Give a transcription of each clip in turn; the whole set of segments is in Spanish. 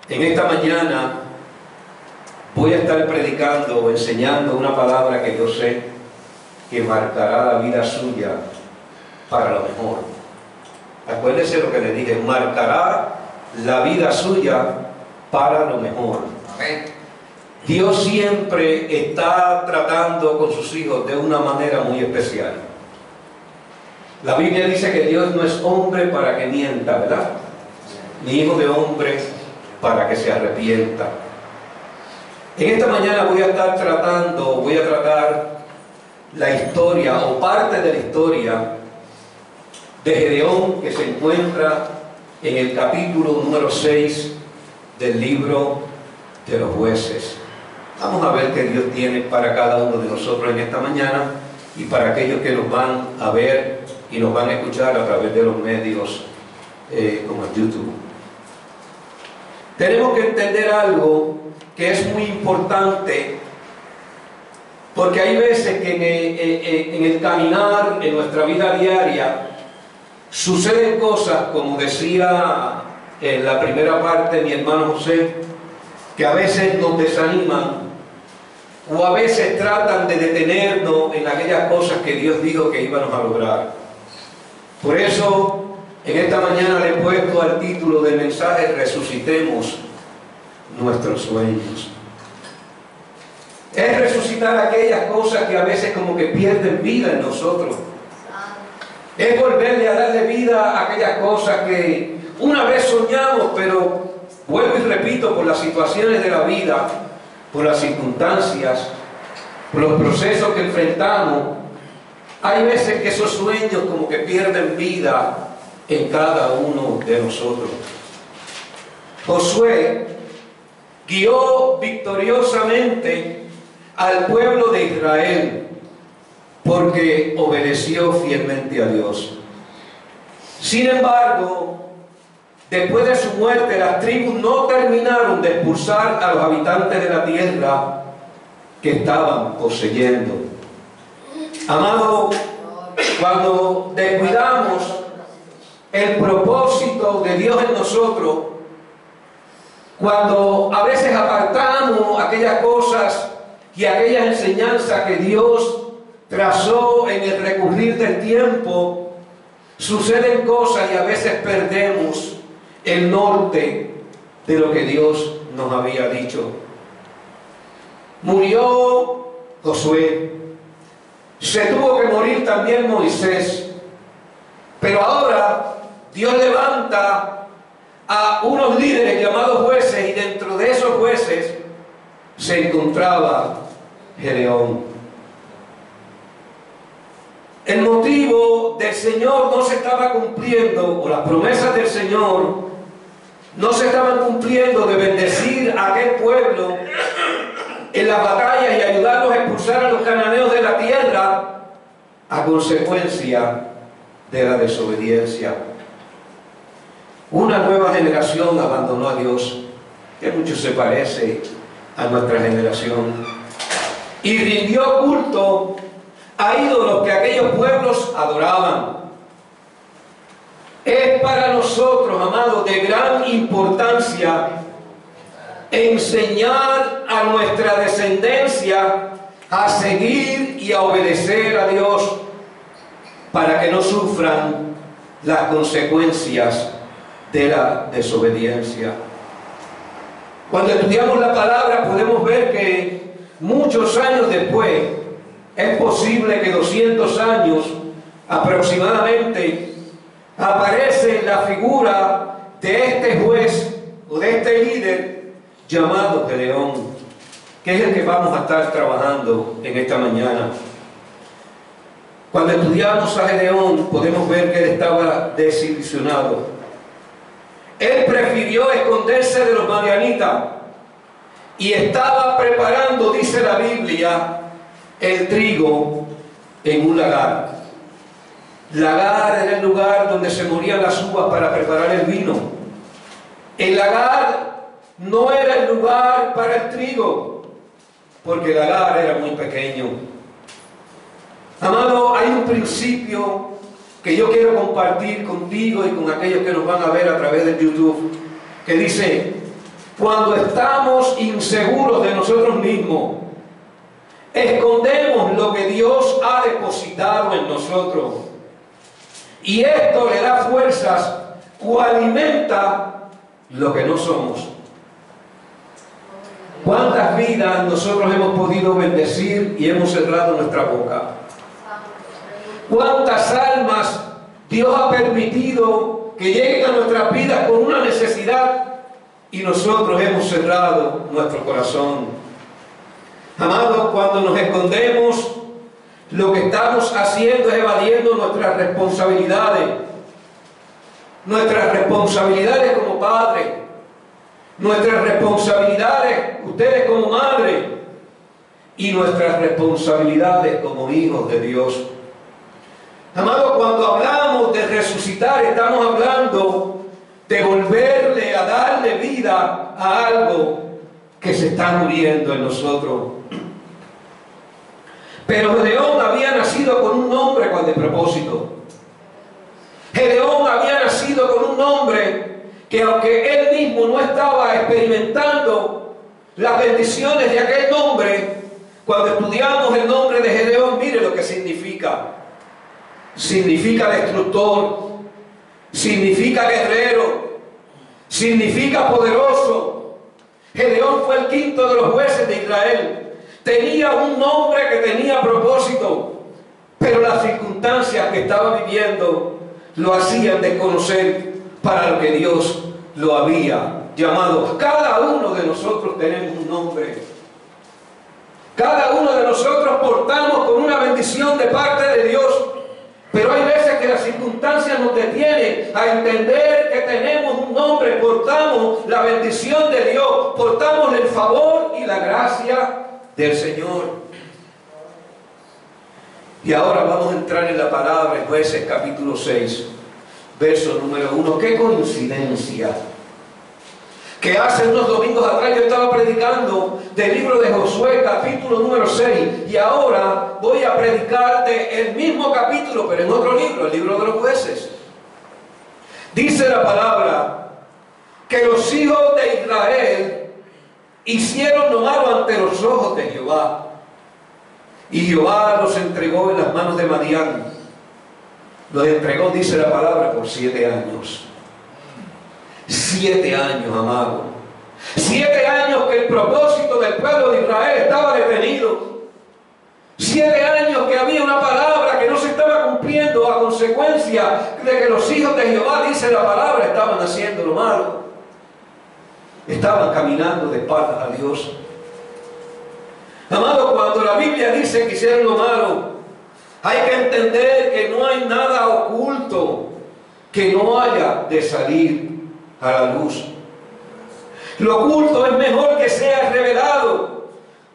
En esta mañana voy a estar predicando o enseñando una palabra que yo sé que marcará la vida suya para lo mejor. Acuérdese lo que le dije, marcará la vida suya para lo mejor. Amén. Dios siempre está tratando con sus hijos de una manera muy especial. La Biblia dice que Dios no es hombre para que mienta, ¿verdad? Ni hijo de hombre para que se arrepienta. En esta mañana voy a tratar la historia o parte de la historia de Gedeón, que se encuentra en el capítulo número 6 del libro de los Jueces. Vamos a ver qué Dios tiene para cada uno de nosotros en esta mañana y para aquellos que nos van a ver y nos van a escuchar a través de los medios como el YouTube. Tenemos que entender algo que es muy importante, porque hay veces que en el caminar, en nuestra vida diaria, suceden cosas, como decía en la primera parte mi hermano José, que a veces nos desaniman o a veces tratan de detenernos en aquellas cosas que Dios dijo que íbamos a lograr. Por eso, en esta mañana le he puesto al título del mensaje: resucitemos nuestros sueños. Es resucitar aquellas cosas que a veces como que pierden vida en nosotros. Es volverle a darle vida a aquellas cosas que una vez soñamos, pero vuelvo y repito, por las situaciones de la vida, por las circunstancias, por los procesos que enfrentamos, hay veces que esos sueños como que pierden vida en cada uno de nosotros. Josué guió victoriosamente al pueblo de Israel porque obedeció fielmente a Dios. Sin embargo, después de su muerte, las tribus no terminaron de expulsar a los habitantes de la tierra que estaban poseyendo. Amado, cuando descuidamos el propósito de Dios en nosotros, cuando a veces apartamos aquellas cosas y aquellas enseñanzas que Dios trazó en el recurrir del tiempo, suceden cosas y a veces perdemos el norte de lo que Dios nos había dicho. Murió Josué, se tuvo que morir también Moisés, pero ahora Dios levanta a unos líderes llamados jueces, y dentro de esos jueces se encontraba Gedeón. El motivo del Señor no se estaba cumpliendo, o las promesas del Señor no se estaban cumpliendo de bendecir a aquel pueblo en las batallas y ayudarlos a expulsar a los cananeos de la tierra, a consecuencia de la desobediencia. Una nueva generación abandonó a Dios, que mucho se parece a nuestra generación, y rindió culto a ídolos que aquellos pueblos adoraban. Es para nosotros, amados, de gran importancia enseñar a nuestra descendencia a seguir y a obedecer a Dios para que no sufran las consecuencias de la desobediencia. Cuando estudiamos la palabra podemos ver que muchos años después, es posible que 200 años aproximadamente, aparece la figura de este juez o de este líder llamado Gedeón, que es el que vamos a estar trabajando en esta mañana. Cuando estudiamos a Gedeón podemos ver que él estaba desilusionado. Él prefirió esconderse de los madianitas y estaba preparando, dice la Biblia, el trigo en un lagar. Lagar era el lugar donde se morían las uvas para preparar el vino. El lagar no era el lugar para el trigo, porque el lagar era muy pequeño. Amado, hay un principio que yo quiero compartir contigo y con aquellos que nos van a ver a través de YouTube, que dice: cuando estamos inseguros de nosotros mismos, escondemos lo que Dios ha depositado en nosotros. Y esto le da fuerzas o alimenta lo que no somos. ¿Cuántas vidas nosotros hemos podido bendecir y hemos cerrado nuestra boca? ¿Cuántas almas Dios ha permitido que lleguen a nuestras vidas con una necesidad y nosotros hemos cerrado nuestro corazón? Amados, cuando nos escondemos, lo que estamos haciendo es evadiendo nuestras responsabilidades. Nuestras responsabilidades como padres, nuestras responsabilidades, ustedes como madres, y nuestras responsabilidades como hijos de Dios. Amados, cuando hablamos de resucitar, estamos hablando de volverle a darle vida a algo que se está muriendo en nosotros. Pero Gedeón había nacido con un nombre con de propósito. Gedeón había nacido con un nombre que, aunque él mismo no estaba experimentando las bendiciones de aquel nombre, cuando estudiamos el nombre de Gedeón, mire lo que significa. Significa destructor, significa guerrero, significa poderoso. Gedeón fue el quinto de los jueces de Israel. Tenía un nombre que tenía propósito, pero las circunstancias que estaba viviendo lo hacían desconocer para lo que Dios lo había llamado. Cada uno de nosotros tenemos un nombre. Cada uno de nosotros portamos con una bendición de parte de Dios. Pero hay veces que las circunstancias nos detienen a entender que tenemos un nombre, portamos la bendición de Dios, portamos el favor y la gracia del Señor. Y ahora vamos a entrar en la palabra en Jueces capítulo 6, verso número 1. ¡Qué coincidencia! Que hace unos domingos atrás yo estaba predicando del libro de Josué, capítulo número 6, y ahora voy a predicar el mismo capítulo, pero en otro libro, el libro de los jueces. Dice la palabra que los hijos de Israel hicieron lo malo ante los ojos de Jehová, y Jehová los entregó en las manos de Madián. Los entregó, dice la palabra, por 7 años. 7 años, amado. 7 años que el propósito del pueblo de Israel estaba detenido. 7 años que había una palabra que no se estaba cumpliendo a consecuencia de que los hijos de Jehová, dice la palabra, estaban haciendo lo malo. Estaban caminando de espaldas a Dios. Amado, cuando la Biblia dice que hicieron lo malo, hay que entender que no hay nada oculto que no haya de salir a la luz. Lo oculto es mejor que sea revelado,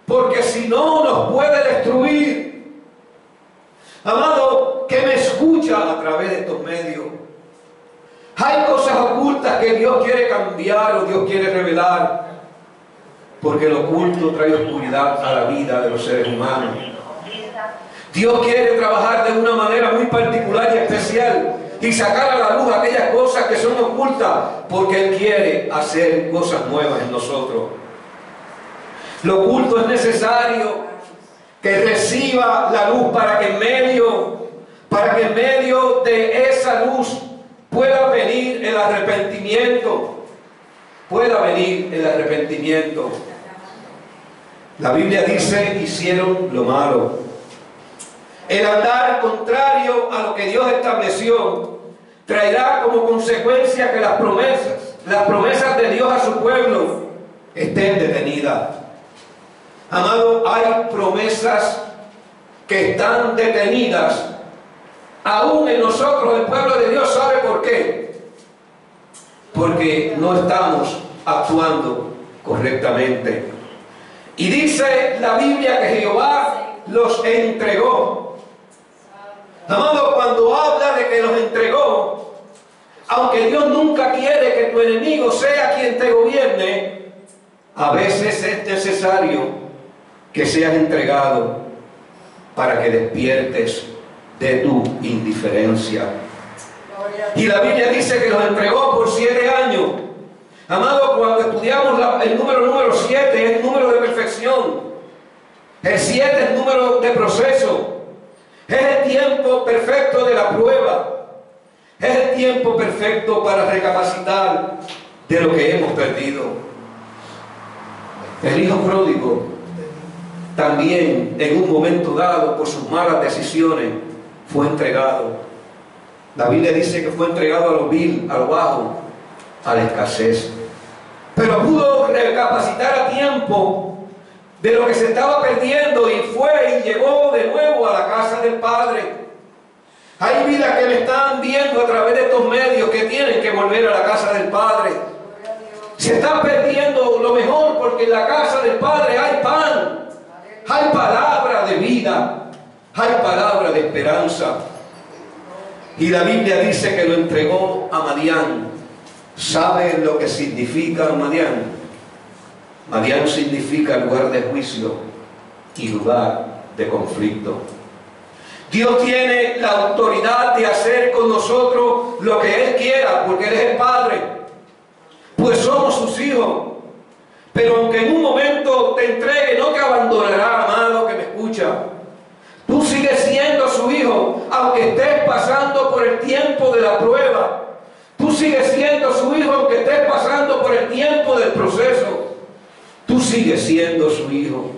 porque si no nos puede destruir. Amado, que me escucha a través de estos medios, hay cosas ocultas que Dios quiere cambiar o Dios quiere revelar, porque lo oculto trae oscuridad a la vida de los seres humanos. Dios quiere trabajar de una manera muy particular y especial y sacar a la luz aquellas cosas que son ocultas, porque Él quiere hacer cosas nuevas en nosotros. Lo oculto es necesario que reciba la luz para que en medio de esa luz pueda venir el arrepentimiento. La Biblia dice, hicieron lo malo. El andar contrario a lo que Dios estableció traerá como consecuencia que las promesas de Dios a su pueblo estén detenidas. Amado, hay promesas que están detenidas aún en nosotros, el pueblo de Dios. ¿Sabe por qué? Porque no estamos actuando correctamente. Y dice la Biblia que Jehová los entregó. Amado, cuando habla de que los entregó, aunque Dios nunca quiere que tu enemigo sea quien te gobierne, a veces es necesario que seas entregado para que despiertes de tu indiferencia. Y la Biblia dice que los entregó por 7 años. Amado, cuando estudiamos el número 7, es el número de perfección. El 7 es el número de proceso. Es el tiempo perfecto de la prueba. Es el tiempo perfecto para recapacitar de lo que hemos perdido. El hijo pródigo también en un momento dado, por sus malas decisiones, fue entregado. La Biblia dice que fue entregado a lo vil, a lo bajo, a la escasez. Pero pudo recapacitar a tiempo de lo que se estaba perdiendo y fue y llegó de nuevo a la casa del Padre. Hay vidas que me están viendo a través de estos medios que tienen que volver a la casa del Padre. Se están perdiendo lo mejor porque en la casa del Padre hay pan, hay palabra de vida, hay palabra de esperanza. Y la Biblia dice que lo entregó a Madián. ¿Sabe lo que significa Madián? Madián significa lugar de juicio y lugar de conflicto. Dios tiene la autoridad de hacer con nosotros lo que Él quiera, porque Él es el Padre. Pues somos sus hijos. Pero aunque en un momento te entregue, no te abandonará, amado que me escucha. Tú sigues siendo su hijo, aunque estés pasando por el tiempo de la prueba. Tú sigues siendo su hijo, aunque estés pasando por el tiempo del proceso. Tú sigues siendo su hijo.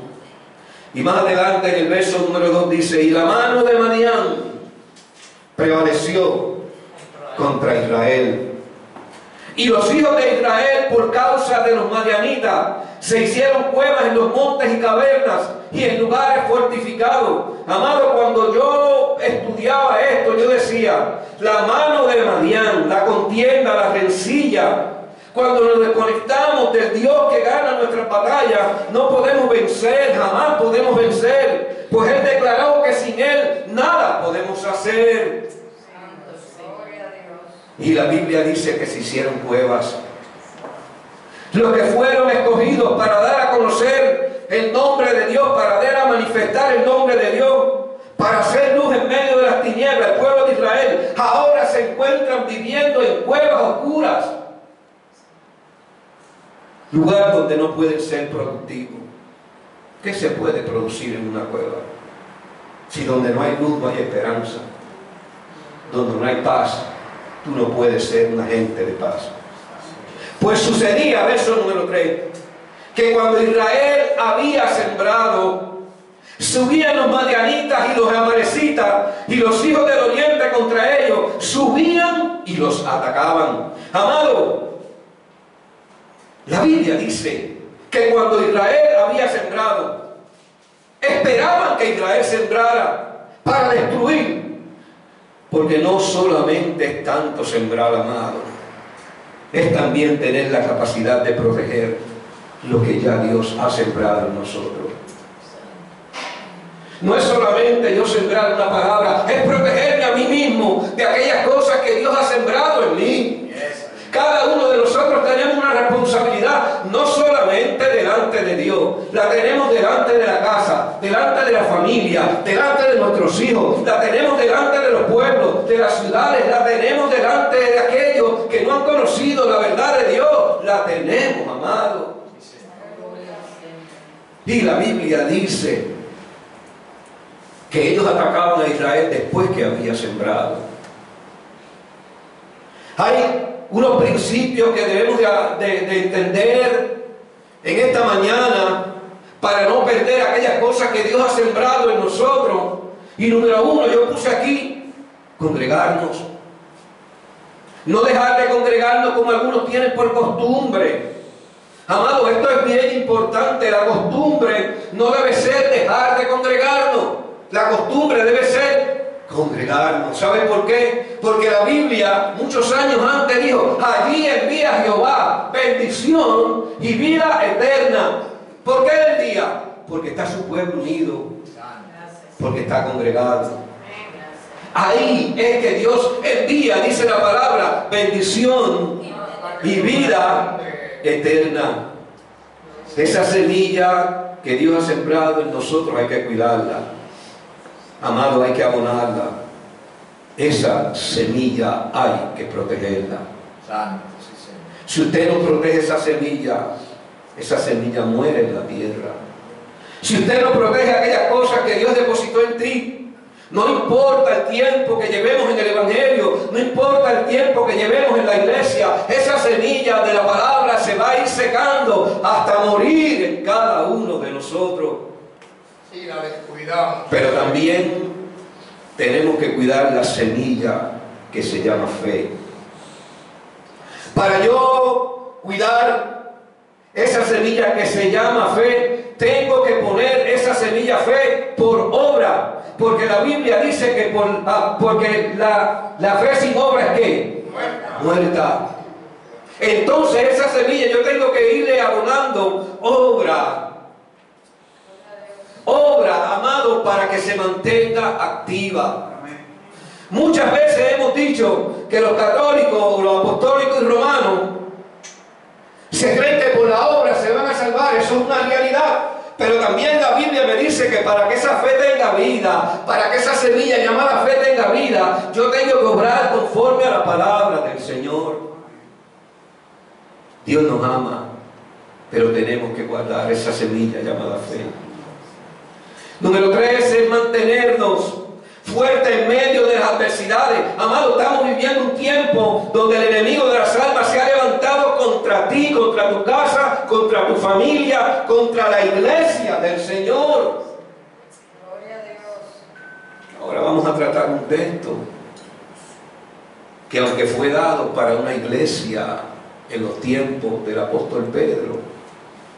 Y más adelante en el verso número 2 dice: y la mano de Madián prevaleció contra Israel. Y los hijos de Israel, por causa de los madianitas, se hicieron cuevas en los montes y cavernas y en lugares fortificados. Amado, cuando yo estudiaba esto, yo decía, la mano de Madián, la contienda, la rencilla. Cuando nos desconectamos del Dios que gana nuestras batallas, no podemos vencer, jamás podemos vencer. Pues Él declaró que sin Él nada podemos hacer. Y la Biblia dice que se hicieron cuevas. Los que fueron escogidos para dar a conocer el nombre de Dios, para dar a manifestar el nombre de Dios, para hacer luz en medio de las tinieblas, el pueblo de Israel, ahora se encuentran viviendo en cuevas oscuras. Lugar donde no pueden ser productivos. ¿Qué se puede producir en una cueva? Si donde no hay luz no hay esperanza, donde no hay paz, tú no puedes ser un agente de paz. Pues sucedía, verso número 3, que cuando Israel había sembrado, subían los madianitas y los amalecitas y los hijos del oriente contra ellos, subían y los atacaban. Amado, la Biblia dice que cuando Israel había sembrado, esperaban que Israel sembrara para destruir. Porque no solamente es tanto sembrar, amado, es también tener la capacidad de proteger lo que ya Dios ha sembrado en nosotros. No es solamente yo sembrar una palabra, es protegerme a mí mismo de aquellas cosas que Dios ha sembrado en mí. Cada uno de nosotros tenemos una responsabilidad, no solamente delante de Dios, la tenemos delante de la casa, delante de la familia, delante de nuestros hijos, la tenemos delante de los pueblos, de las ciudades, la tenemos delante de aquellos que no han conocido la verdad de Dios, la tenemos, amado. Y la Biblia dice que ellos atacaban a Israel después que había sembrado. Hay unos principios que debemos de entender en esta mañana para no perder aquellas cosas que Dios ha sembrado en nosotros. Y número 1, yo puse aquí, congregarnos. No dejar de congregarnos como algunos tienen por costumbre. Amado, esto es bien importante. La costumbre no debe ser dejar de congregarnos. La costumbre debe ser congregarnos. ¿Saben por qué? Porque la Biblia muchos años antes dijo: allí envía Jehová bendición y vida eterna. ¿Por qué envía? Porque está su pueblo unido, porque está congregado. Ahí es que Dios envía, dice la palabra, bendición y vida eterna. Esa semilla que Dios ha sembrado en nosotros hay que cuidarla. Amado, hay que abonarla. Esa semilla hay que protegerla. Si usted no protege esa semilla muere en la tierra. Si usted no protege aquellas cosas que Dios depositó en ti, no importa el tiempo que llevemos en el Evangelio, no importa el tiempo que llevemos en la iglesia, esa semilla de la palabra se va a ir secando hasta morir en cada uno de nosotros. Sí, la descuidamos. Pero también tenemos que cuidar la semilla que se llama fe. Para yo cuidar esa semilla que se llama fe, tengo que poner esa semilla fe por obra. Porque la Biblia dice que porque la fe sin obra es ¿qué? Muerta. Entonces esa semilla yo tengo que irle abonando obra. Obra, amado, para que se mantenga activa. Muchas veces hemos dicho que los católicos, los apostólicos y romanos se creen que por la obra se van a salvar. Eso es una realidad. Pero también la Biblia me dice que para que esa fe tenga vida, para que esa semilla llamada fe tenga vida, yo tengo que obrar conforme a la palabra del Señor. Dios nos ama, pero tenemos que guardar esa semilla llamada fe. Número 3 es mantenernos fuertes en medio de las adversidades. Amado, estamos viviendo un tiempo donde el enemigo de las almas se ha levantado contra ti, contra tu casa, contra tu familia, contra la iglesia del Señor. Gloria a Dios. Ahora vamos a tratar un texto que, aunque fue dado para una iglesia en los tiempos del apóstol Pedro,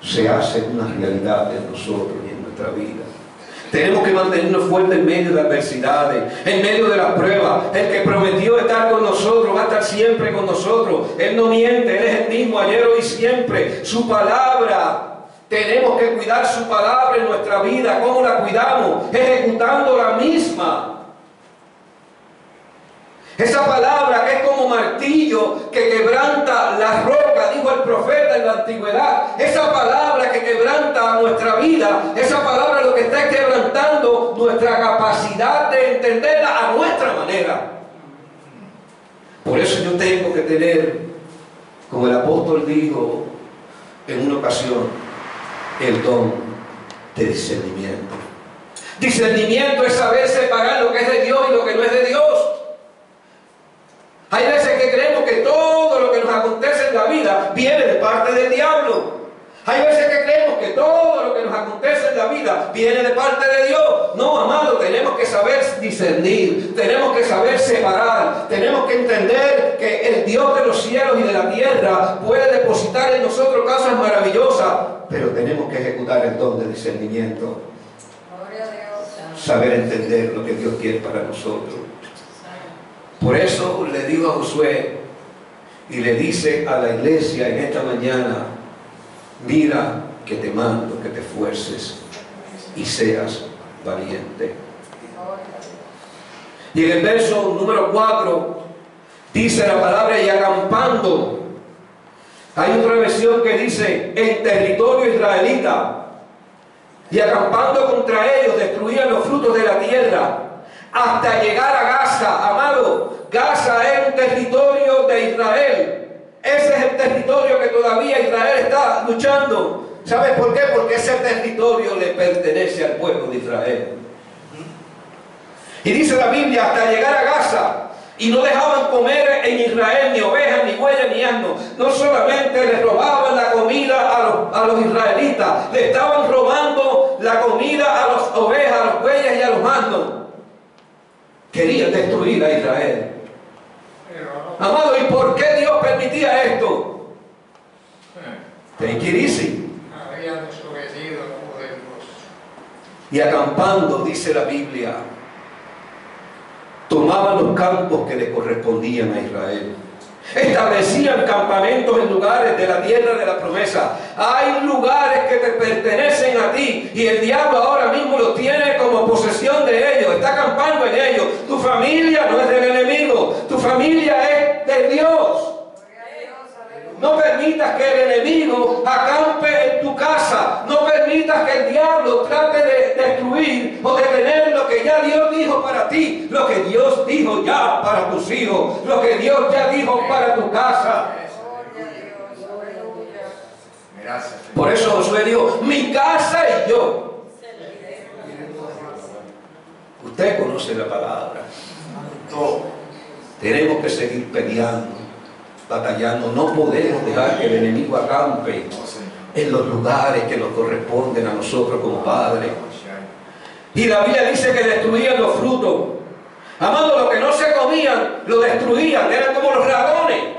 se hace una realidad en nosotros y en nuestra vida. Tenemos que mantenernos fuertes en medio de adversidades, en medio de las pruebas. El que prometió estar con nosotros va a estar siempre con nosotros. Él no miente, Él es el mismo ayer, hoy y siempre. Su palabra, tenemos que cuidar su palabra en nuestra vida. ¿Cómo la cuidamos? Ejecutando la misma. Esa palabra que es como martillo que quebranta la roca, dijo el profeta en la antigüedad. Esa palabra que quebranta nuestra vida, esa palabra lo que está es quebrantando nuestra capacidad de entenderla a nuestra manera. Por eso yo tengo que tener, como el apóstol dijo en una ocasión, el don de discernimiento. Discernimiento es saber separar lo que es de Dios y lo que no es de Dios. Hay veces que creemos que todo lo que nos acontece en la vida viene de parte del diablo. Hay veces que creemos que todo lo que nos acontece en la vida viene de parte de Dios. No, amado, tenemos que saber discernir, tenemos que saber separar, tenemos que entender que el Dios de los cielos y de la tierra puede depositar en nosotros cosas maravillosas, pero tenemos que ejecutar el don de discernimiento. Gloria a Dios. Saber entender lo que Dios quiere para nosotros. Por eso le digo a Josué y le dice a la iglesia en esta mañana: mira que te mando que te esfuerces y seas valiente. Y en el verso número 4 dice la palabra: y acampando. Hay otra versión que dice: en territorio israelita. Y acampando contra ellos destruían los frutos de la tierra hasta llegar a Gaza. Amado, Gaza es un territorio de Israel. Ese es el territorio que todavía Israel está luchando. ¿Sabes por qué? Porque ese territorio le pertenece al pueblo de Israel. Y dice la Biblia: hasta llegar a Gaza. Y no dejaban comer en Israel ni ovejas, ni bueyes, ni asnos. No solamente les robaban la comida a los israelitas, le estaban robando la comida a las ovejas, a los bueyes y a los asnos. Querían destruir a Israel. Amado, ¿y por qué Dios permitía esto? Take it easy. Habían desobedecido la voz de Dios. Y acampando, dice la Biblia, tomaban los campos que le correspondían a Israel. Establecían campamentos en lugares de la tierra de la promesa. Hay lugares que te pertenecen a ti y el diablo ahora mismo los tiene como posesión de ellos. Está acampando en ellos. Tu familia no es del enemigo, tu familia es de Dios. No permitas que el enemigo acampe en tu casa. No permitas que el diablo trate de destruir o detener lo que ya Dios dijo para ti, lo que Dios dijo ya para tus hijos, lo que Dios ya dijo para tu casa. Gracias, Señor. Por eso Josué dijo, mi casa y yo. Usted conoce la palabra. Tenemos que seguir peleando, batallando. No podemos dejar que el enemigo acampe en los lugares que nos corresponden a nosotros como padres. Y la Biblia dice que destruían los frutos. Amado, lo que no se comían, lo destruían. Eran como los ratones.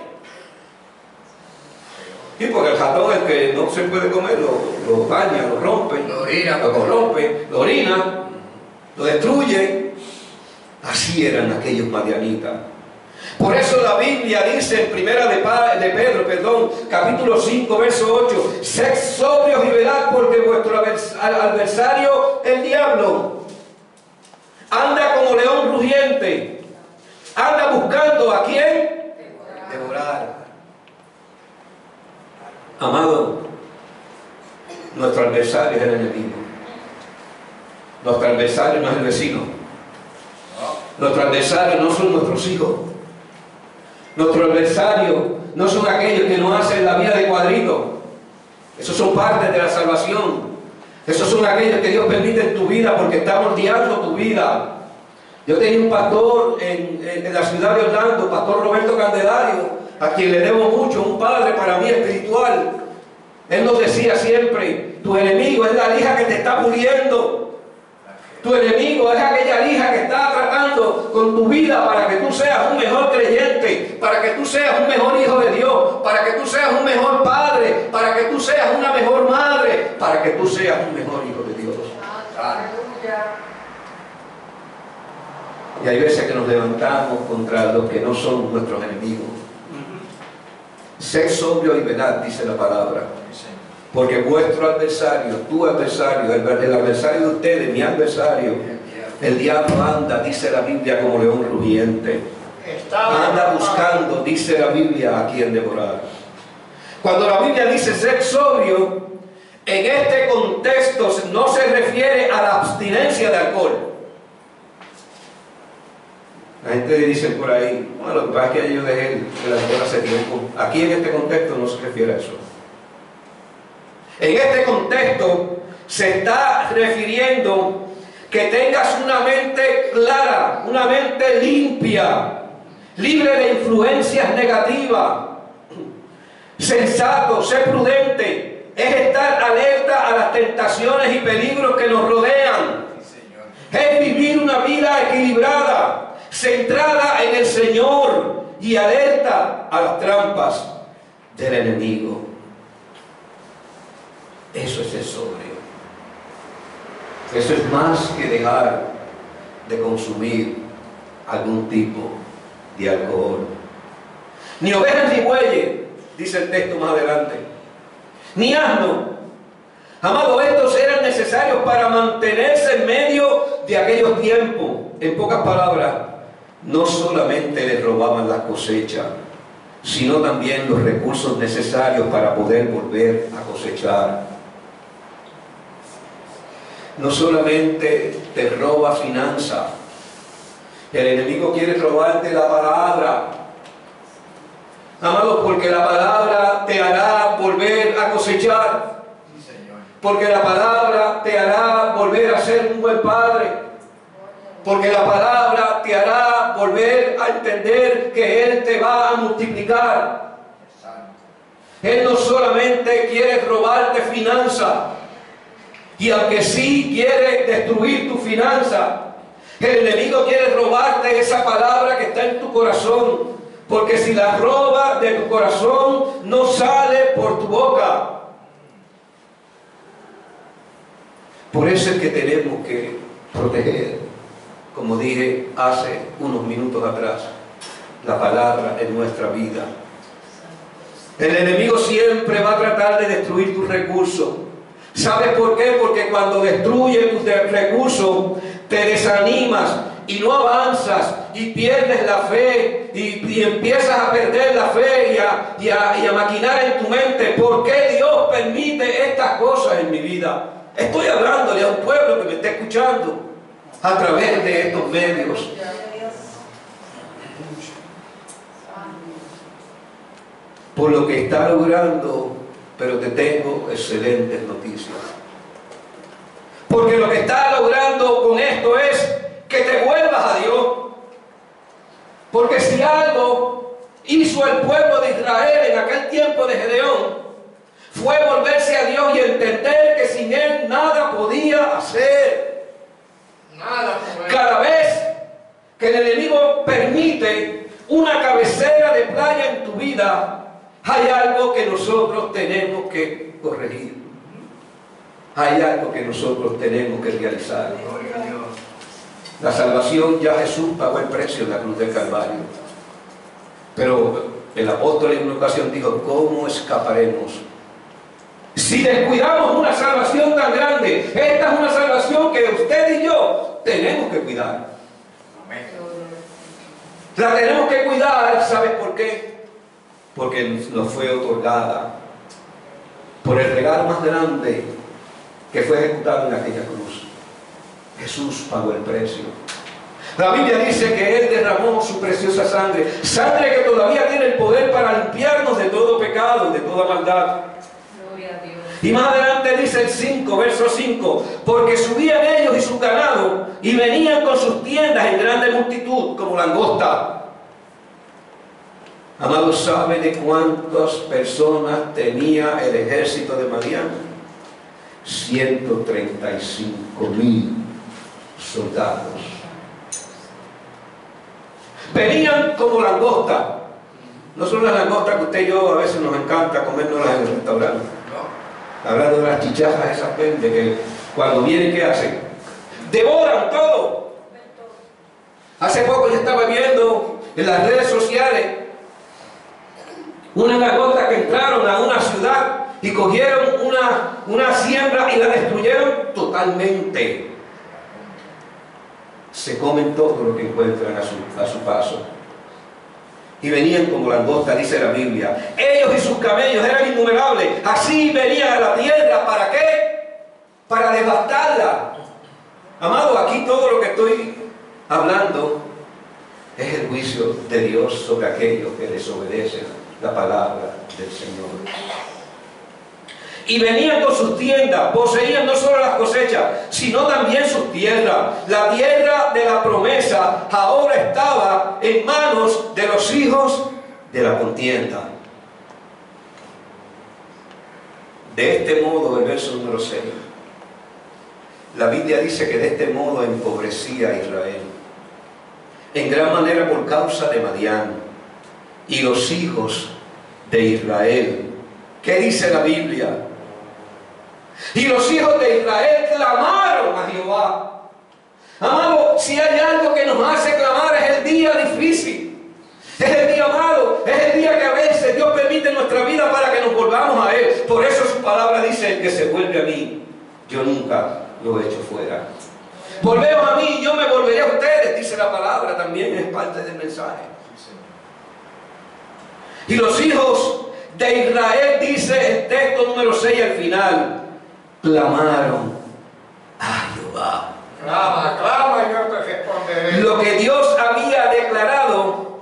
Y porque el ratón, el que no se puede comer, lo daña, lo rompe, lo corrompe, lo orina, lo destruye. Así eran aquellos madianitas. Por eso la Biblia dice en primera de Pedro, capítulo 5, verso 8, sed sobrios y velad, porque vuestro adversario, el diablo, anda como león rugiente, anda buscando a quién devorar. Amado, nuestro adversario es el enemigo. Nuestro adversario no es el vecino. Nuestro adversario no son nuestros hijos. Nuestro adversario no son aquellos que nos hacen la vida de cuadrito. Esos son partes de la salvación. Esos son aquellos que Dios permite en tu vida porque está moldeando tu vida. Yo tenía un pastor en la ciudad de Orlando, pastor Roberto Candelario, a quien le debo mucho, un padre para mí espiritual. Él nos decía siempre, tu enemigo es la lija que te está puliendo. Tu enemigo es aquella lija que está tratando con tu vida para que tú seas un mejor creyente, para que tú seas un mejor hijo de Dios, para que tú seas un mejor padre, para que tú seas una mejor madre, para que tú seas un mejor hijo de Dios. Y hay veces que nos levantamos contra los que no son nuestros enemigos. Sed sobrio y velad, dice la palabra. Porque vuestro adversario, tu adversario, el adversario de ustedes, mi adversario, el diablo anda, dice la Biblia, como león rugiente. Anda buscando, dice la Biblia, a quien devorar. Cuando la Biblia dice sed sobrio, en este contexto no se refiere a la abstinencia de alcohol. La gente dice por ahí, bueno, lo que pasa es que yo dejé el alcohol hace tiempo. Aquí en este contexto no se refiere a eso. En este contexto se está refiriendo que tengas una mente clara, una mente limpia, libre de influencias negativas, sensato, ser prudente, es estar alerta a las tentaciones y peligros que nos rodean, es vivir una vida equilibrada, centrada en el Señor y alerta a las trampas del enemigo. Eso es el sobrio. Eso es más que dejar de consumir algún tipo de alcohol. Ni ovejas ni bueyes, dice el texto más adelante, ni asno. Amado, estos eran necesarios para mantenerse en medio de aquellos tiempos. En pocas palabras, no solamente les robaban las cosechas, sino también los recursos necesarios para poder volver a cosechar. No solamente te roba finanzas, el enemigo quiere robarte la palabra. Amado, porque la palabra te hará volver a cosechar. Porque la palabra te hará volver a ser un buen padre. Porque la palabra te hará volver a entender que Él te va a multiplicar. Él no solamente quiere robarte finanzas, y aunque sí quiere destruir tu finanza, el enemigo quiere robarte esa palabra que está en tu corazón, porque si la roba de tu corazón, no sale por tu boca. Por eso es que tenemos que proteger, como dije hace unos minutos atrás, la palabra en nuestra vida. El enemigo siempre va a tratar de destruir tus recursos. ¿Sabes por qué? Porque cuando destruye tus recursos, te desanimas y no avanzas y pierdes la fe y empiezas a perder la fe y a maquinar en tu mente. ¿Por qué Dios permite estas cosas en mi vida? Estoy hablándole a un pueblo que me está escuchando a través de estos medios. Por lo que está logrando pero te tengo excelentes noticias. Porque lo que está logrando con esto es que te vuelvas a Dios. Porque si algo hizo el pueblo de Israel en aquel tiempo de Gedeón, fue volverse a Dios y entender que sin Él nada podía hacer. Nada. Cada vez que el enemigo permite una cabecera de playa en tu vida, hay algo que nosotros tenemos que corregir. Hay algo que nosotros tenemos que realizar. La salvación, ya Jesús pagó el precio en la cruz del Calvario. Pero el apóstol en una ocasión dijo, ¿cómo escaparemos? Si descuidamos una salvación tan grande, esta es una salvación que usted y yo tenemos que cuidar. La tenemos que cuidar, ¿sabes por qué? Porque nos fue otorgada por el regalo más grande que fue ejecutado en aquella cruz. Jesús pagó el precio. La Biblia dice que Él derramó su preciosa sangre, sangre que todavía tiene el poder para limpiarnos de todo pecado, de toda maldad. Gloria a Dios. Y más adelante dice el 5, verso 5, porque subían ellos y su ganado y venían con sus tiendas en grande multitud como langosta. Amados, ¿sabe de cuántas personas tenía el ejército de Madián? 135,000 soldados. Venían como langosta. No son las langostas que usted y yo a veces nos encanta comérnoslas en el restaurante. Hablando de las chichajas esas verdes que cuando vienen, ¿qué hacen? Devoran todo. Hace poco yo estaba viendo en las redes sociales unas langostas que entraron a una ciudad y cogieron una siembra y la destruyeron totalmente. Se comen todo lo que encuentran a su paso. Y venían como langostas, dice la Biblia. Ellos y sus camellos eran innumerables. Así venían a la tierra. ¿Para qué? Para devastarla. Amado, aquí todo lo que estoy hablando es el juicio de Dios sobre aquellos que desobedecen la palabra del Señor. Y venían con sus tiendas, poseían no solo las cosechas, sino también sus tierras. La tierra de la promesa ahora estaba en manos de los hijos de la contienda. De este modo, el verso número 6, la Biblia dice que de este modo empobrecía a Israel, en gran manera por causa de Madián y los hijos de Israel. ¿Qué dice la Biblia? Y los hijos de Israel clamaron a Jehová. Amado, si hay algo que nos hace clamar es el día difícil, es el día malo, es el día que a veces Dios permite en nuestra vida para que nos volvamos a Él. Por eso su palabra dice, el que se vuelve a mí, yo nunca lo echo fuera. Volveos a mí y yo me volveré a ustedes, dice la palabra, también es parte del mensaje. Y los hijos de Israel, dice el texto número 6 al final, clamaron a Jehová. Clama y yo te responderé. Lo que Dios había declarado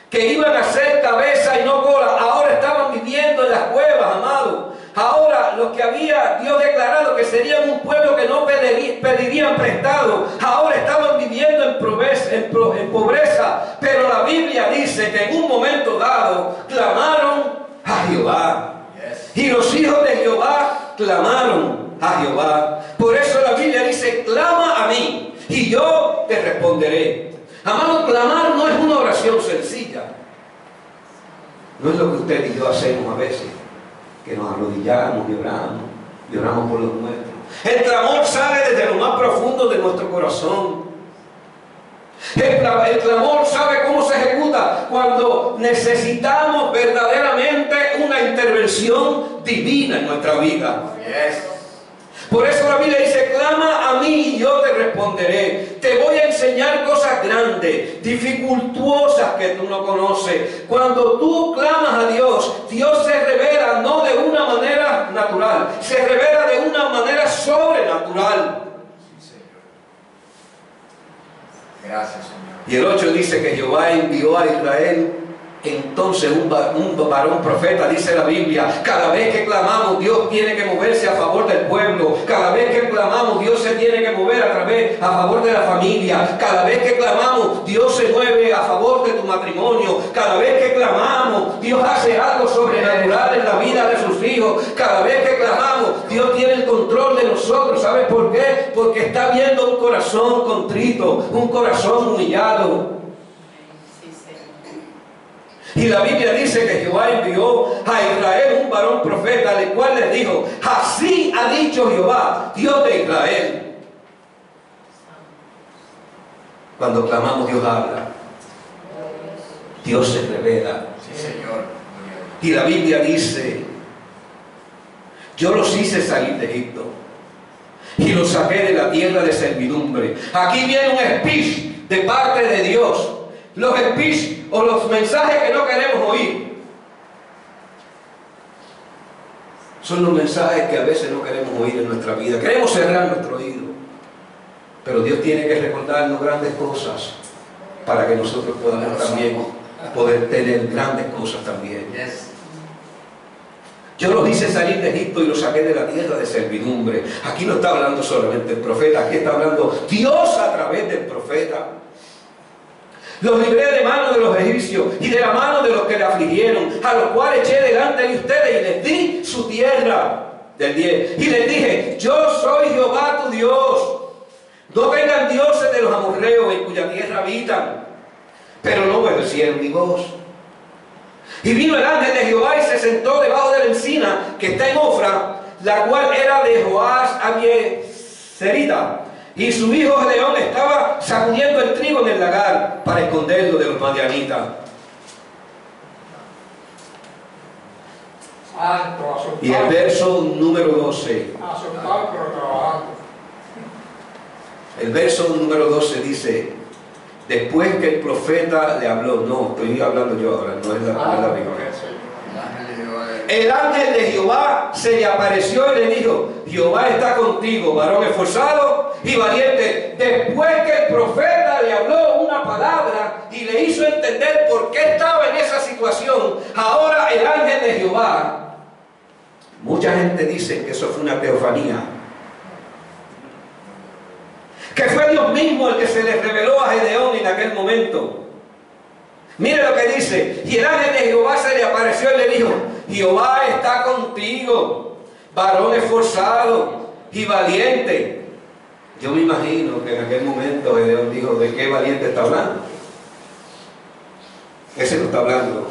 que iban a ser cabeza y no cola, ahora estaban viviendo en las cuevas, amado. Ahora los que había Dios declarado que serían un pueblo que no pedirían prestado, ahora estaban viviendo en pobreza. Pero la Biblia dice que en un momento dado clamaron a Jehová. Y los hijos de Jehová clamaron a Jehová. Por eso la Biblia dice, clama a mí y yo te responderé. Amado, clamar no es una oración sencilla. No es lo que usted y yo hacemos a veces, que nos arrodillamos y oramos por los nuestros. El clamor sale desde lo más profundo de nuestro corazón. El clamor, ¿sabe cómo se ejecuta? Cuando necesitamos verdaderamente una intervención divina en nuestra vida. Por eso la Biblia dice, clama a mí y yo te responderé. Te voy a enseñar cosas grandes, dificultuosas que tú no conoces. Cuando tú clamas a Dios, Dios se revela no de una manera natural, se revela de una manera sobrenatural. Gracias, Señor. Y el 8 dice que Jehová envió a Israel Entonces un varón profeta, dice la Biblia, cada vez que clamamos Dios tiene que moverse a favor del pueblo, cada vez que clamamos Dios se tiene que mover a favor de la familia, cada vez que clamamos Dios se mueve a favor de tu matrimonio, cada vez que clamamos Dios hace algo sobrenatural en la vida de sus hijos, cada vez que clamamos Dios tiene el control de nosotros. ¿Sabes por qué? Porque está viendo un corazón contrito, un corazón humillado. Y la Biblia dice que Jehová envió a Israel un varón profeta, al cual les dijo: así ha dicho Jehová, Dios de Israel. Cuando clamamos, Dios habla, Dios se revela. Sí, Señor. Y la Biblia dice: yo los hice salir de Egipto y los saqué de la tierra de servidumbre. Aquí viene un speech de parte de Dios. Los speech o los mensajes que no queremos oír son los mensajes que a veces no queremos oír en nuestra vida. Queremos cerrar nuestro oído, pero Dios tiene que recordarnos grandes cosas para que nosotros podamos también poder tener grandes cosas también. Yo los hice salir de Egipto y los saqué de la tierra de servidumbre. Aquí no está hablando solamente el profeta, aquí está hablando Dios a través del profeta. Los libré de mano de los egipcios y de la mano de los que le afligieron, a los cuales eché delante de ustedes y les di su tierra. Del 10. Y les dije: yo soy Jehová tu Dios. No tengan dioses de los amorreos en cuya tierra habitan. Pero no obedecieron mi voz. Y vino el ángel de Jehová y se sentó debajo de la encina que está en Ofra, la cual era de Joás Abieserita. Y su hijo Gedeón estaba sacudiendo el trigo en el lagar para esconderlo de los madianitas. Y el verso número 12. El verso número 12 dice: después que el profeta le habló, no, estoy hablando yo ahora, no es la Biblia. El ángel de Jehová se le apareció y le dijo: Jehová está contigo, varón esforzado y valiente. Después que el profeta le habló una palabra y le hizo entender por qué estaba en esa situación, ahora el ángel de Jehová, mucha gente dice que eso fue una teofanía, que fue Dios mismo el que se le reveló a Gedeón en aquel momento. Mire lo que dice: y el ángel de Jehová se le apareció y le dijo: Jehová está contigo, varón esforzado y valiente. Yo me imagino que en aquel momento Gedeón dijo: ¿de qué valiente está hablando? Ese no está hablando,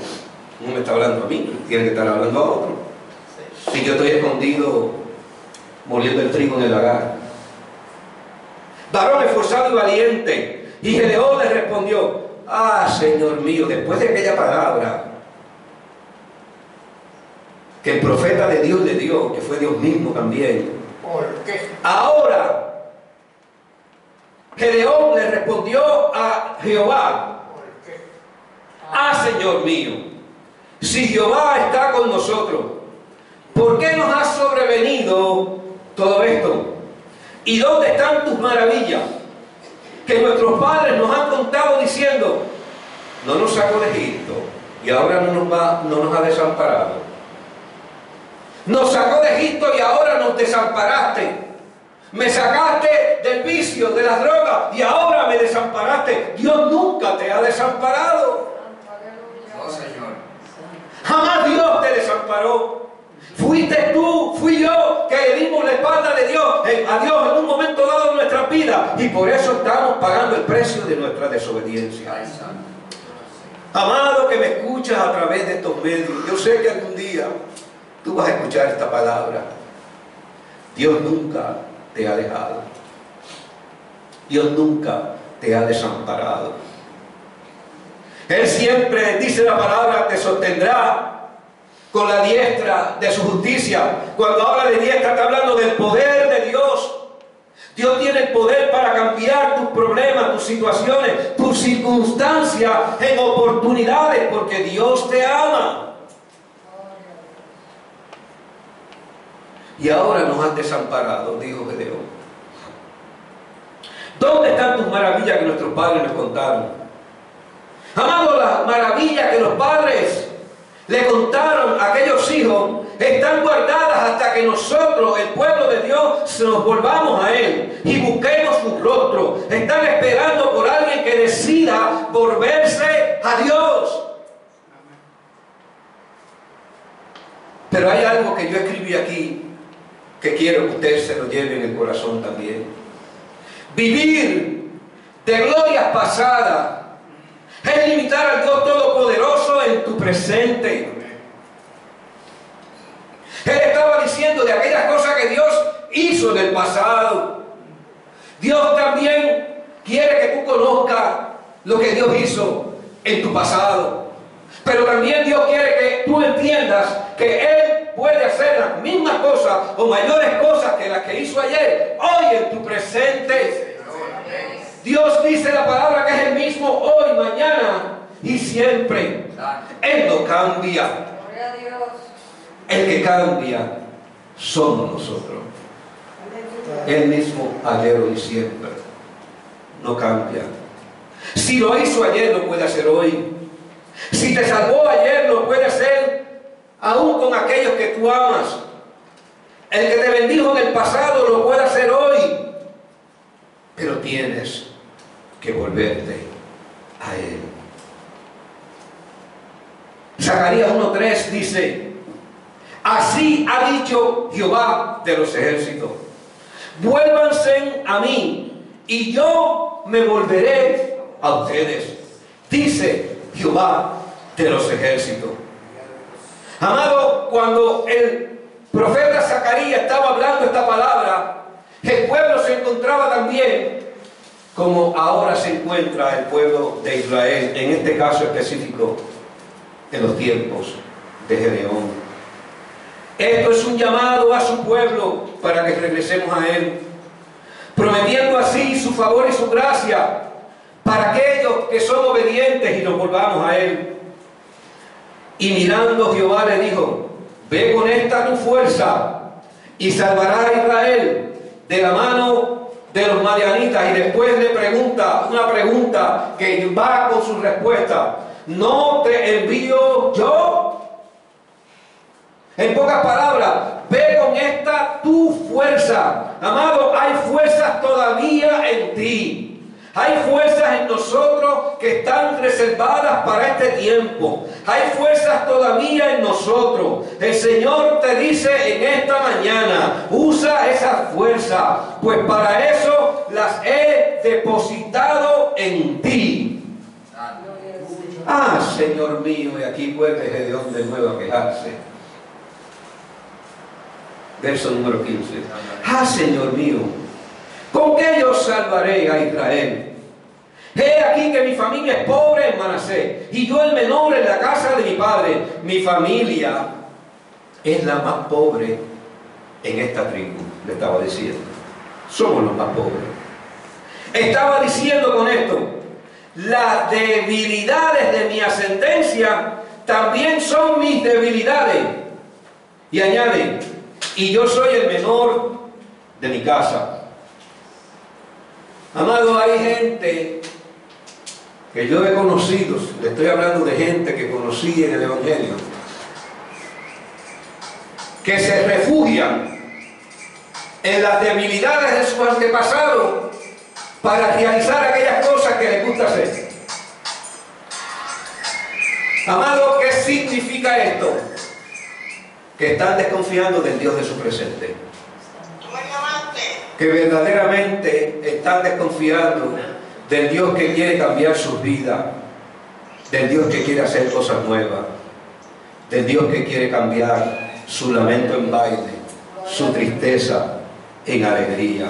no me está hablando a mí, tiene que estar hablando a otro. Si yo estoy escondido moliendo el trigo en el lagar. Varón esforzado y valiente. Y Gedeón le respondió: ah, Señor mío, después de aquella palabra que el profeta de Dios le dio, que fue Dios mismo también, ¿por qué? ahora Gedeón le respondió a Jehová: ¿Por qué? ah, Señor mío, si Jehová está con nosotros, ¿por qué nos ha sobrevenido todo esto? ¿Y dónde están tus maravillas que nuestros padres nos han contado diciendo: no nos sacó de Egipto y ahora no nos ha desamparado? Nos sacó de Egipto y ahora nos desamparaste. Me sacaste del vicio, de las drogas, y ahora me desamparaste. Dios nunca te ha desamparado. No, Señor. Jamás Dios te desamparó. Fuiste tú, fui yo, que le dimos la espalda de Dios, a Dios en un momento dado de nuestra vida, y por eso estamos pagando el precio de nuestra desobediencia. Amado que me escuchas a través de estos medios, yo sé que algún día tú vas a escuchar esta palabra. Dios nunca te ha dejado. Dios nunca te ha desamparado. Él siempre, dice la palabra, te sostendrá con la diestra de su justicia. Cuando habla de diestra, está hablando del poder de Dios. Dios tiene el poder para cambiar tus problemas, tus situaciones, tus circunstancias en oportunidades, porque Dios te ama. Y ahora nos has desamparado, dijo Gedeón. ¿Dónde están tus maravillas que nuestros padres nos contaron? Amado, la maravilla que los padres le contaron a aquellos hijos están guardadas hasta que nosotros, el pueblo de Dios, nos volvamos a Él y busquemos su rostro. Están esperando por alguien que decida volverse a Dios. Pero hay algo que yo escribí aquí que quiero que ustedes se lo lleven en el corazón también. Vivir de glorias pasadas es limitar al Dios Todopoderoso en tu presente. Él estaba diciendo de aquellas cosas que Dios hizo en el pasado. Dios también quiere que tú conozcas lo que Dios hizo en tu pasado. Pero también Dios quiere que tú entiendas que Él puede hacer las mismas cosas o mayores cosas que las que hizo ayer, hoy en tu presente. Dios dice la palabra que es el mismo hoy, mañana y siempre. Él no cambia. Gloria a Dios. El que cambia somos nosotros. Él mismo ayer, hoy y siempre. No cambia. Si lo hizo ayer, lo puede hacer hoy. Si te salvó ayer, lo puede hacer aún con aquellos que tú amas. El que te bendijo en el pasado, lo puede hacer hoy. Pero tienes que volverte a Él. Zacarías 1:3 dice: así ha dicho Jehová de los ejércitos, vuélvanse a mí y yo me volveré a ustedes, dice Jehová de los ejércitos. Amado, cuando el profeta Zacarías estaba hablando esta palabra, el pueblo se encontraba también como ahora se encuentra el pueblo de Israel, en este caso específico, en los tiempos de Gedeón. Esto es un llamado a su pueblo para que regresemos a Él, prometiendo así su favor y su gracia para aquellos que son obedientes y nos volvamos a Él. Y mirando, Jehová le dijo: ve con esta tu fuerza y salvarás a Israel de la mano de los madianitas. Y después le pregunta una pregunta que va con su respuesta: ¿no te envío yo? En pocas palabras, ve con esta tu fuerza. Amado, hay fuerzas todavía en ti. Hay fuerzas en nosotros que están reservadas para este tiempo. Hay fuerzas todavía en nosotros. El Señor te dice en esta mañana: usa esas fuerzas, pues para eso las he depositado en ti. Ah, Señor mío, y aquí vuelve Gedeón de nuevo a quejarse. Verso número 15. Ah, Señor mío, ¿con qué yo salvaré a Israel? He aquí que mi familia es pobre en Manasés, y yo el menor en la casa de mi padre. Mi familia es la más pobre en esta tribu, le estaba diciendo. Somos los más pobres. Estaba diciendo con esto: las debilidades de mi ascendencia también son mis debilidades. Y añade: y yo soy el menor de mi casa. Amado, hay gente que yo he conocido, le estoy hablando de gente que conocí en el Evangelio, que se refugian en las debilidades de sus antepasados para realizar aquellas cosas que les gusta hacer. Amado, ¿qué significa esto? Que están desconfiando del Dios de su presente. Que verdaderamente están desconfiando del Dios que quiere cambiar sus vidas, del Dios que quiere hacer cosas nuevas, del Dios que quiere cambiar su lamento en baile, su tristeza en alegría.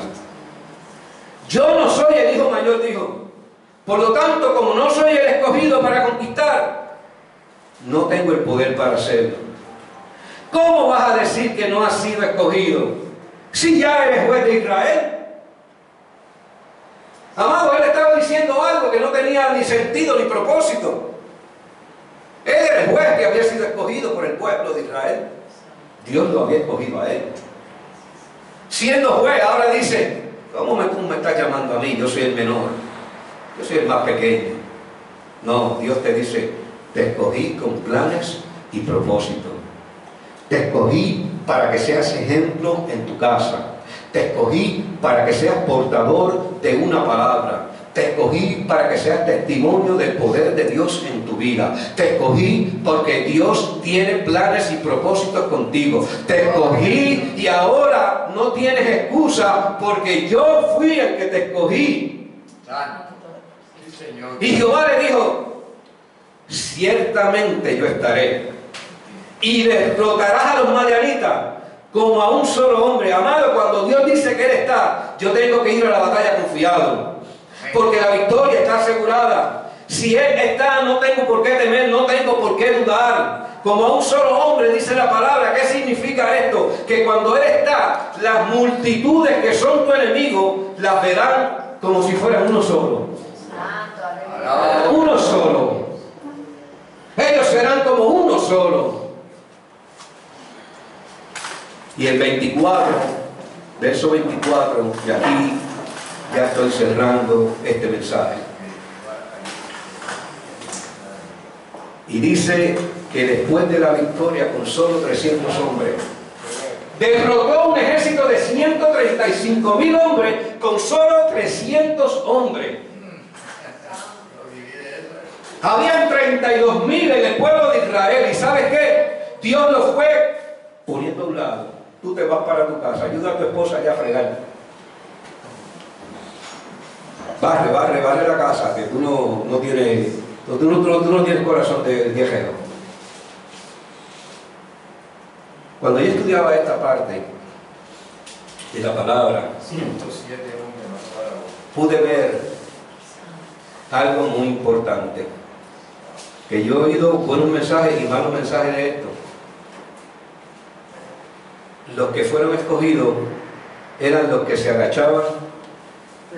Yo no soy el hijo mayor, dijo. Por lo tanto, como no soy el escogido para conquistar, no tengo el poder para hacerlo. ¿Cómo vas a decir que no has sido escogido si ya eres juez de Israel? Amado, él estaba diciendo algo que no tenía ni sentido ni propósito. Él era el juez que había sido escogido por el pueblo de Israel. Dios lo había escogido a él. Siendo juez, ahora dice: ¿cómo tú me estás llamando a mí? Yo soy el menor, yo soy el más pequeño. No, Dios te dice, te escogí con planes y propósitos. Te escogí para que seas ejemplo en tu casa. Te escogí para que seas portador de una palabra. Te escogí para que seas testimonio del poder de Dios en tu vida. Te escogí porque Dios tiene planes y propósitos contigo. Te escogí y ahora no tienes excusa porque yo fui el que te escogí. Sí, Señor. Y Jehová le dijo, ciertamente yo estaré y derrotarás a los madianitas como a un solo hombre. Amado, cuando Dios dice que Él está, yo tengo que ir a la batalla confiado. Porque la victoria está asegurada. Si Él está, no tengo por qué temer, no tengo por qué dudar. Como a un solo hombre, dice la palabra. ¿Qué significa esto? Que cuando Él está, las multitudes que son tu enemigo, las verán como si fueran uno solo. Uno solo. Ellos serán como uno solo. Y el 24, verso 24, y aquí ya estoy cerrando este mensaje. Y dice que después de la victoria con solo 300 hombres, derrotó un ejército de 135.000 hombres con solo 300 hombres. Habían 32.000 en el pueblo de Israel. ¿Y sabes qué? Dios los fue poniendo a un lado. Tú te vas para tu casa, ayuda a tu esposa allá a fregar. Barre la casa, que tú no tienes corazón de viajero. Cuando yo estudiaba esta parte de la palabra, 107 hombres mataron. pude ver algo muy importante. Que yo he oído buenos mensajes y malos mensajes de esto. Los que fueron escogidos eran los que se agachaban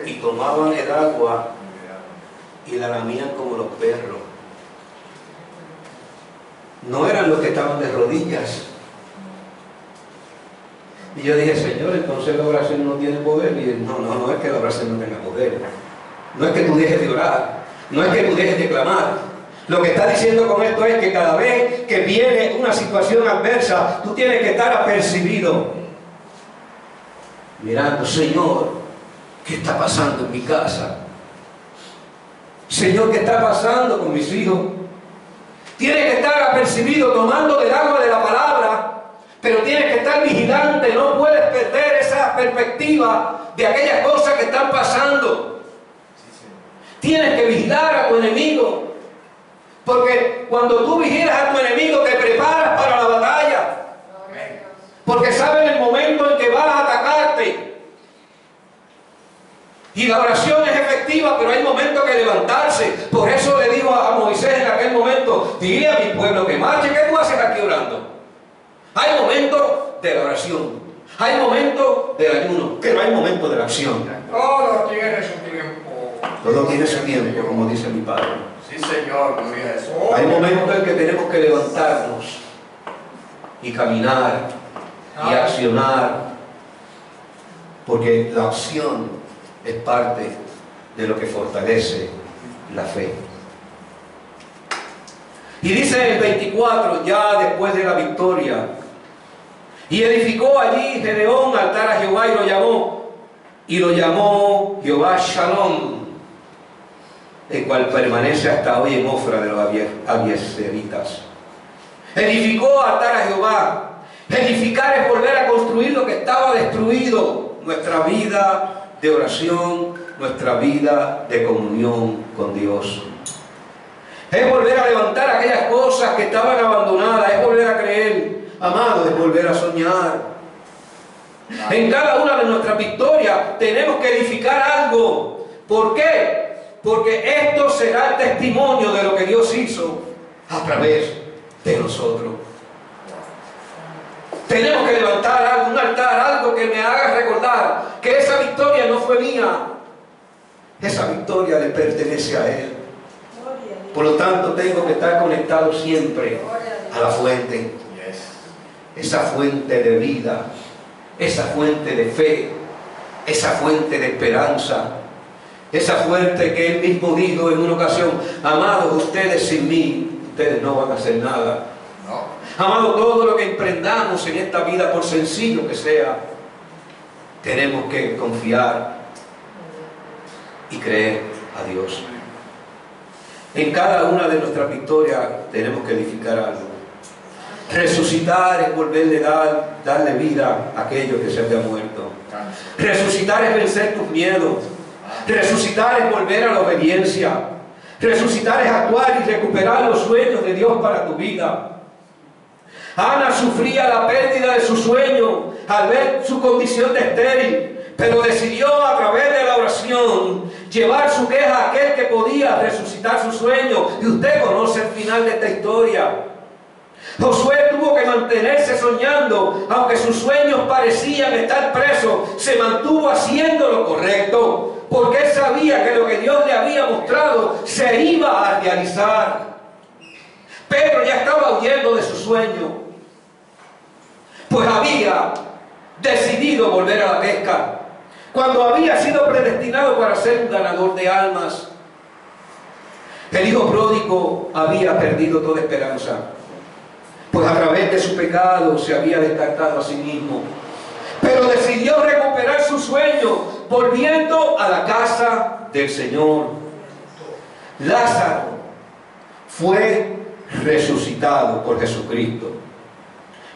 y tomaban el agua y la lamían como los perros. No eran los que estaban de rodillas. Y yo dije, Señor, entonces la oración no tiene poder. Y él, no es que la oración no tenga poder. No es que tú dejes de orar. No es que tú dejes de clamar. Lo que está diciendo con esto es que cada vez que viene una situación adversa, tú tienes que estar apercibido, mirando, Señor, ¿qué está pasando en mi casa? Señor, ¿qué está pasando con mis hijos? Tienes que estar apercibido, tomando del agua de la palabra, pero tienes que estar vigilante. No puedes perder esa perspectiva de aquellas cosas que están pasando. Tienes que vigilar a tu enemigo. Porque cuando tú vigilas a tu enemigo, te preparas para la batalla. Porque sabes el momento en que vas a atacarte. Y la oración es efectiva, pero hay momentos que levantarse. Por eso le dijo a Moisés en aquel momento, dile a mi pueblo que marche. ¿Qué tú haces aquí orando? Hay momentos de la oración, hay momentos del ayuno, pero hay momentos de la acción. Todo tiene su tiempo. Todo tiene su tiempo, como dice mi padre. Sí, Señor, gloria a Jesús. Hay momentos en que tenemos que levantarnos y caminar y accionar, porque la acción es parte de lo que fortalece la fe. Y dice el 24, ya después de la victoria, y edificó allí Gedeón altar a Jehová y lo llamó Jehová Shalom, el cual permanece hasta hoy en Ofra de los abiezeritas. Edificó altar a Jehová. Edificar es volver a construir lo que estaba destruido. Nuestra vida de oración, nuestra vida de comunión con Dios. Es volver a levantar aquellas cosas que estaban abandonadas. Es volver a creer. Amado, es volver a soñar. En cada una de nuestras victorias tenemos que edificar algo. ¿Por qué? Porque esto será el testimonio de lo que Dios hizo a través de nosotros. Tenemos que levantar algo, un altar, algo que me haga recordar que esa victoria no fue mía. Esa victoria le pertenece a Él. Por lo tanto, tengo que estar conectado siempre a la fuente. Esa fuente de vida, esa fuente de fe, esa fuente de esperanza. Esa fuente que Él mismo dijo en una ocasión: amados, ustedes sin mí, ustedes no van a hacer nada. No. Amado, todo lo que emprendamos en esta vida, por sencillo que sea, tenemos que confiar y creer a Dios. En cada una de nuestras victorias tenemos que edificar algo. Resucitar es volverle darle vida a aquello que se había muerto. Resucitar es vencer tus miedos. Resucitar es volver a la obediencia. Resucitar es actuar y recuperar los sueños de Dios para tu vida. Ana sufría la pérdida de su sueño al ver su condición de estéril, pero decidió a través de la oración llevar su queja a aquel que podía resucitar su sueño. Y usted conoce el final de esta historia. Josué tuvo que mantenerse soñando, aunque sus sueños parecían estar presos. Se mantuvo haciendo lo correcto, porque él sabía que lo que Dios le había mostrado se iba a realizar. Pedro ya estaba huyendo de su sueño, pues había decidido volver a la pesca, cuando había sido predestinado para ser un ganador de almas. El hijo pródigo había perdido toda esperanza, pues a través de su pecado se había descartado a sí mismo, pero decidió recuperar su sueño volviendo a la casa del Señor. Lázaro fue resucitado por Jesucristo.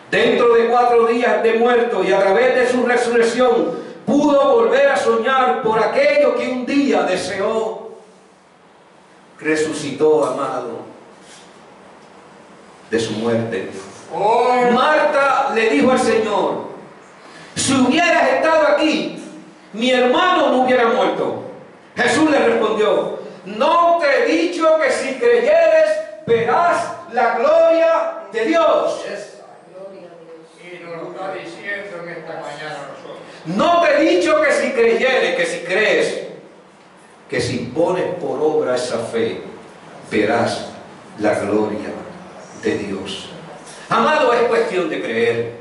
Dentro de 4 días de muerto, y a través de su resurrección pudo volver a soñar por aquello que un día deseó. Resucitó, amado, de su muerte. Marta le dijo al Señor: si hubieras estado aquí, mi hermano no hubiera muerto. Jesús le respondió: no te he dicho que si creyeres verás la gloria de Dios. Y nos lo está diciendo en esta mañana a nosotros. No te he dicho que si creyeres, que si crees, que si pones por obra esa fe, verás la gloria de Dios. Amado, es cuestión de creer.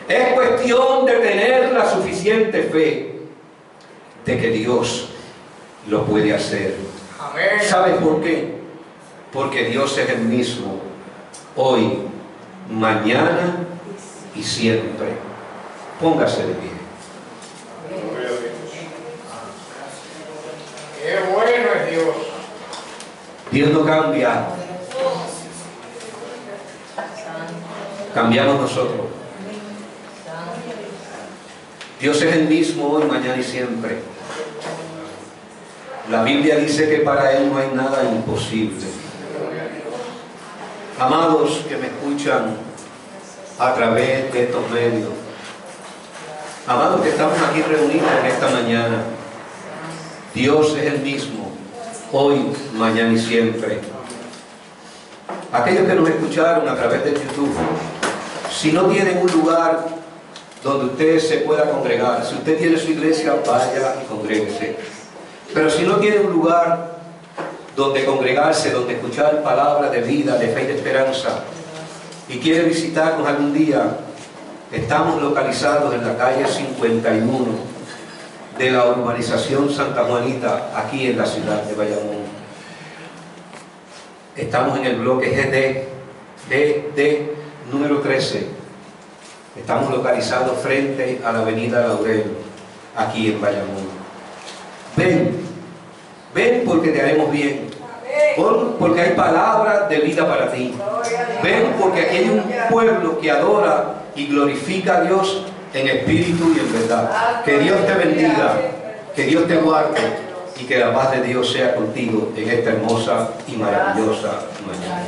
Es cuestión de tener la suficiente fe de que Dios lo puede hacer. Amén. ¿Sabes por qué? Porque Dios es el mismo hoy, mañana y siempre. Póngase de pie. Qué bueno es Dios. Dios no cambia. Cambiamos nosotros. Dios es el mismo hoy, mañana y siempre. La Biblia dice que para Él no hay nada imposible. Amados que me escuchan a través de estos medios, amados que estamos aquí reunidos en esta mañana, Dios es el mismo hoy, mañana y siempre. Aquellos que nos escucharon a través de YouTube, si no tienen un lugar donde usted se pueda congregar, si usted tiene su iglesia, vaya y congréguese. Pero si no tiene un lugar donde congregarse, donde escuchar palabras de vida, de fe y de esperanza, y quiere visitarnos algún día, estamos localizados en la calle 51 de la urbanización Santa Juanita, aquí en la ciudad de Bayamón. Estamos en el bloque GD número 13. Estamos localizados frente a la avenida Laurel, aquí en Bayamón. Ven porque te haremos bien. Porque hay palabras de vida para ti. Ven porque aquí hay un pueblo que adora y glorifica a Dios en espíritu y en verdad. Que Dios te bendiga, que Dios te guarde y que la paz de Dios sea contigo en esta hermosa y maravillosa mañana.